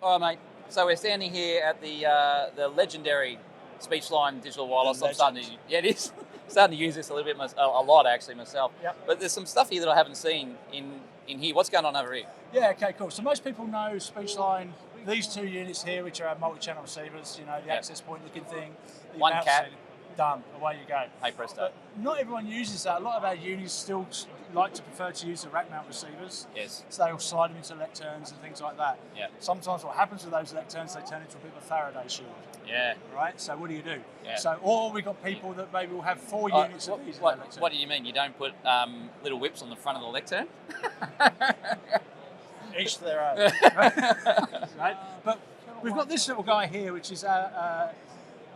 All right, mate. So we're standing here at the legendary SpeechLine digital wireless. I'm starting to, yeah, it is. Starting to use this a little bit, a lot actually myself. Yep. But there's some stuff here that I haven't seen in here. What's going on over here? Yeah, okay, cool. So most people know SpeechLine, these two units here, which are our multi-channel receivers, you know, the access point looking thing. One cap. Done, away you go. Hey presto. But not everyone uses that. A lot of our units still like to prefer to use the rack mount receivers. Yes. So they'll slide them into lecterns and things like that. Yeah. Sometimes what happens with those lecterns, they turn into a bit of a Faraday shield. Yeah. Right? So what do you do? Yeah. So, or we've got people that maybe will have 4 units of these in their lectern. What do you mean? You don't put little whips on the front of the lectern? Each to their own. Right? But we've got this little guy here, which is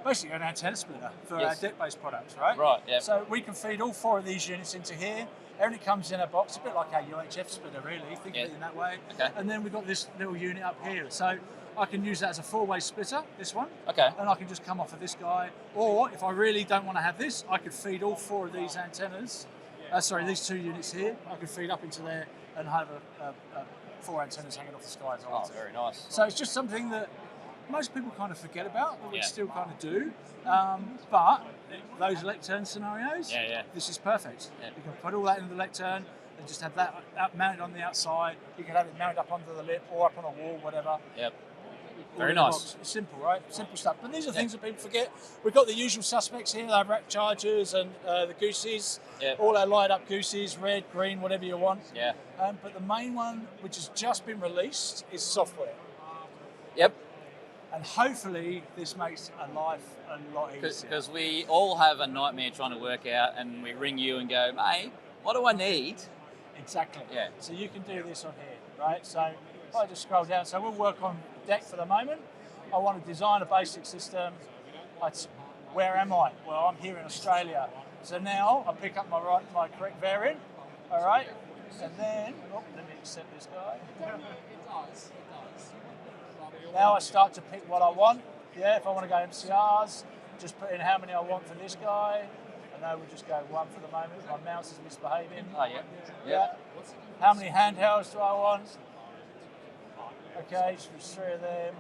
basically an antenna splitter for our deck-based products, right? Right, yeah. So we can feed all 4 of these units into here. Everything comes in a box, a bit like our UHF splitter, really. Think of it in that way. Okay. And then we've got this little unit up here. So I can use that as a 4-way splitter, this one. Okay. And I can just come off of this guy. Or if I really don't want to have this, I could feed all 4 of these antennas. These 2 units here. I could feed up into there and have 4 antennas hanging off the sky as well. Oh, very nice. So it's just something that most people kind of forget about, but we still kind of do. But those lectern scenarios, this is perfect. Yeah. You can put all that in the lectern and just have that mounted on the outside. You can have it mounted up under the lip or up on a wall, whatever. Yep. Very nice. It's simple, right? Simple stuff. But these are things that people forget. We've got the usual suspects here, our rack chargers and the gooses. Yep. All our light up gooses, red, green, whatever you want. Yeah. But the main one, which has just been released, is software. Yep. And hopefully this makes life a lot easier. Because we all have a nightmare trying to work out, and we ring you and go, mate, what do I need? Exactly. Yeah. So you can do this on here, right? So if I just scroll down, so we'll work on deck for the moment. I want to design a basic system. Where am I? Well, I'm here in Australia. So now I pick up my correct variant, all right? And then, let me set this guy. Now I start to pick what I want. Yeah, if I want to go MCRs, just put in how many I want for this guy. I know we'll just go 1 for the moment. My mouse is misbehaving. Oh, yeah. Yeah. How many handhelds do I want? Okay, so there's 3 of them.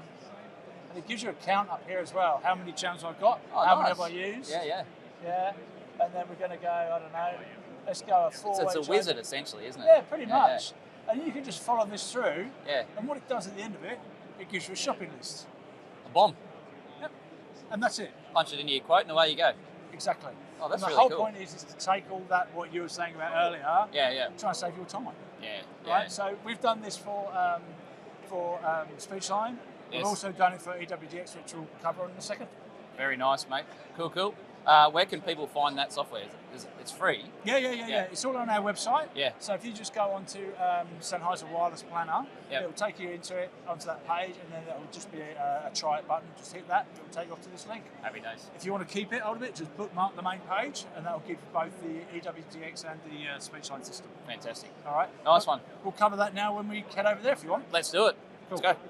And it gives you a count up here as well. How many channels I've got, how many have I used. Yeah. Yeah. And then we're going to go, I don't know, let's go a 4-way. So it's a wizard essentially, isn't it? Yeah, pretty much. Yeah. And you can just follow this through. Yeah. And what it does at the end of it, it gives you a shopping list. A bomb. Yep. And that's it. Punch it into your quote and away you go. Exactly. Oh, that's and the really whole point is to take all that, what you were saying about earlier, try and save your time. Yeah. Right? So we've done this for SpeechLine. We've also done it for EWDX, which we'll cover in a second. Very nice, mate. Cool. Where can people find that software? It's free? Yeah. It's all on our website. Yeah. So if you just go onto Sennheiser Wireless Planner, it will take you onto that page, and then it will just be a try it button. Just hit that, it will take you off to this link. Happy days. If you want to keep it hold of it, just bookmark the main page, and that will give you both the EWDX and the SpeechLine system. Fantastic. All right. Nice one. We'll cover that now when we head over there if you want. Let's do it. Cool. Let's go.